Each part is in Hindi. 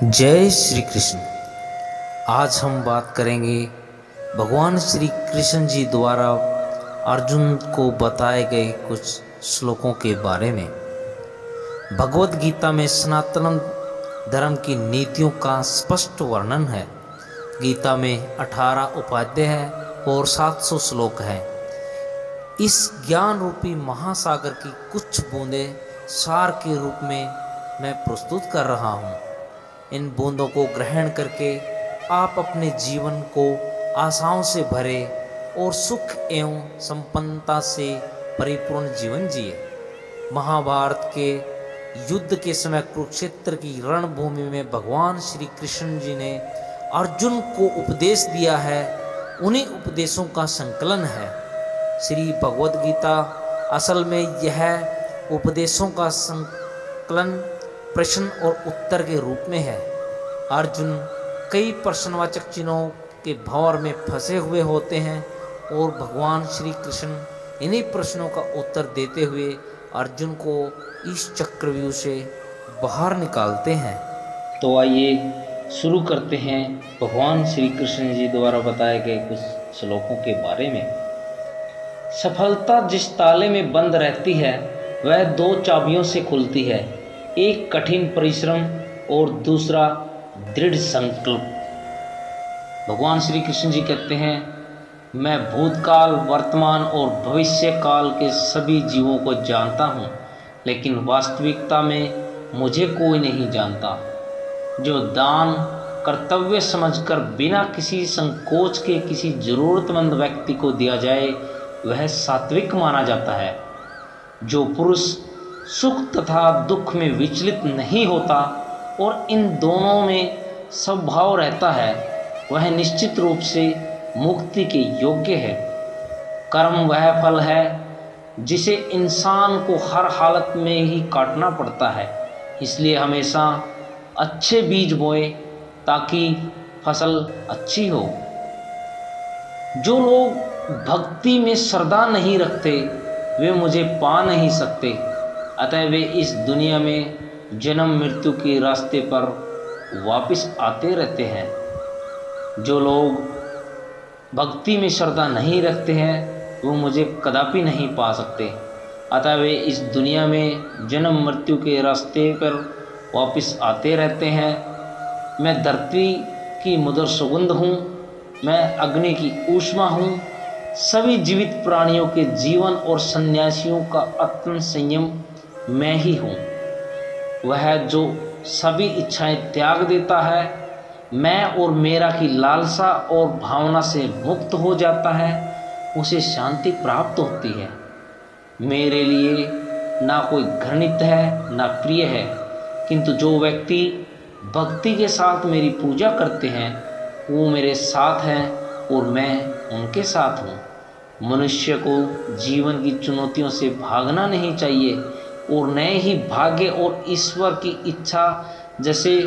जय श्री कृष्ण। आज हम बात करेंगे भगवान श्री कृष्ण जी द्वारा अर्जुन को बताए गए कुछ श्लोकों के बारे में। भगवत गीता में सनातन धर्म की नीतियों का स्पष्ट वर्णन है। गीता में 18 उपाध्याय है और 700 श्लोक हैं। इस ज्ञान रूपी महासागर की कुछ बूंदें सार के रूप में मैं प्रस्तुत कर रहा हूँ। इन बूंदों को ग्रहण करके आप अपने जीवन को आशाओं से भरे और सुख एवं संपन्नता से परिपूर्ण जीवन जिए। महाभारत के युद्ध के समय कुरुक्षेत्र की रणभूमि में भगवान श्री कृष्ण जी ने अर्जुन को उपदेश दिया है। उन्हीं उपदेशों का संकलन है श्री भगवद गीता। असल में यह उपदेशों का संकलन प्रश्न और उत्तर के रूप में है। अर्जुन कई प्रश्नवाचक चिन्हों के भंवर में फंसे हुए होते हैं और भगवान श्री कृष्ण इन्हीं प्रश्नों का उत्तर देते हुए अर्जुन को इस चक्रव्यूह से बाहर निकालते हैं। तो आइए शुरू करते हैं भगवान श्री कृष्ण जी द्वारा बताए गए कुछ श्लोकों के बारे में। सफलता जिस ताले में बंद रहती है वह दो चाबियों से खुलती है, एक कठिन परिश्रम और दूसरा दृढ़ संकल्प। भगवान श्री कृष्ण जी कहते हैं, मैं भूतकाल, वर्तमान और भविष्य काल के सभी जीवों को जानता हूँ, लेकिन वास्तविकता में मुझे कोई नहीं जानता। जो दान कर्तव्य समझकर बिना किसी संकोच के किसी जरूरतमंद व्यक्ति को दिया जाए वह सात्विक माना जाता है। जो पुरुष सुख तथा दुख में विचलित नहीं होता और इन दोनों में स्वभाव रहता है वह निश्चित रूप से मुक्ति के योग्य है। कर्म वह फल है जिसे इंसान को हर हालत में ही काटना पड़ता है, इसलिए हमेशा अच्छे बीज बोए ताकि फसल अच्छी हो। जो लोग भक्ति में श्रद्धा नहीं रखते वे मुझे पा नहीं सकते, अतः वे इस दुनिया में जन्म मृत्यु के रास्ते पर वापस आते रहते हैं। जो लोग भक्ति में श्रद्धा नहीं रखते हैं वो मुझे कदापि नहीं पा सकते, अतः वे इस दुनिया में जन्म मृत्यु के रास्ते पर वापस आते रहते हैं। मैं धरती की मधुर सुगंध हूँ, मैं अग्नि की ऊष्मा हूँ। सभी जीवित प्राणियों के जीवन और सन्यासियों का आत्म संयम मैं ही हूँ। वह जो सभी इच्छाएं त्याग देता है, मैं और मेरा की लालसा और भावना से मुक्त हो जाता है, उसे शांति प्राप्त होती है। मेरे लिए ना कोई घृणित है ना प्रिय है, किंतु जो व्यक्ति भक्ति के साथ मेरी पूजा करते हैं वो मेरे साथ हैं और मैं उनके साथ हूँ। मनुष्य को जीवन की चुनौतियों से भागना नहीं चाहिए और नए ही भाग्य और ईश्वर की इच्छा जैसे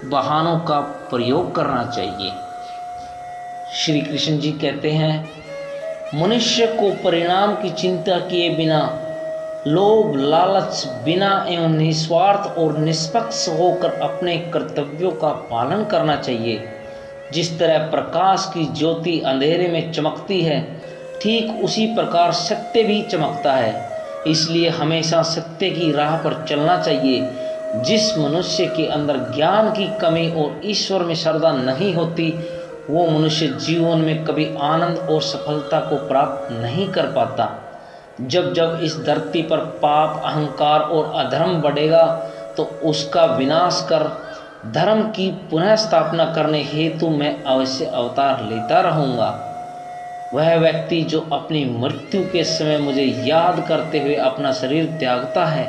बहानों का प्रयोग करना चाहिए। श्री कृष्ण जी कहते हैं, मनुष्य को परिणाम की चिंता किए बिना, लोभ लालच बिना एवं निस्वार्थ और निष्पक्ष होकर अपने कर्तव्यों का पालन करना चाहिए। जिस तरह प्रकाश की ज्योति अंधेरे में चमकती है, ठीक उसी प्रकार सत्य भी चमकता है। इसलिए हमेशा सत्य की राह पर चलना चाहिए। जिस मनुष्य के अंदर ज्ञान की कमी और ईश्वर में श्रद्धा नहीं होती वो मनुष्य जीवन में कभी आनंद और सफलता को प्राप्त नहीं कर पाता। जब जब इस धरती पर पाप, अहंकार और अधर्म बढ़ेगा तो उसका विनाश कर धर्म की पुनः स्थापना करने हेतु मैं अवश्य अवतार लेता रहूँगा। वह व्यक्ति जो अपनी मृत्यु के समय मुझे याद करते हुए अपना शरीर त्यागता है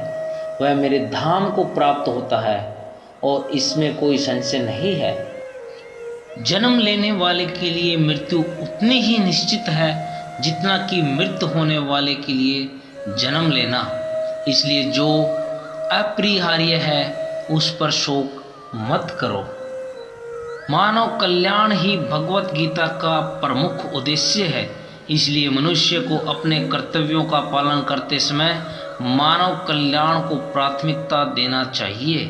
वह मेरे धाम को प्राप्त होता है और इसमें कोई संशय नहीं है। जन्म लेने वाले के लिए मृत्यु उतनी ही निश्चित है जितना कि मृत्यु होने वाले के लिए जन्म लेना। इसलिए जो अपरिहार्य है उस पर शोक मत करो। मानव कल्याण ही भगवत गीता का प्रमुख उद्देश्य है, इसलिए मनुष्य को अपने कर्तव्यों का पालन करते समय मानव कल्याण को प्राथमिकता देना चाहिए।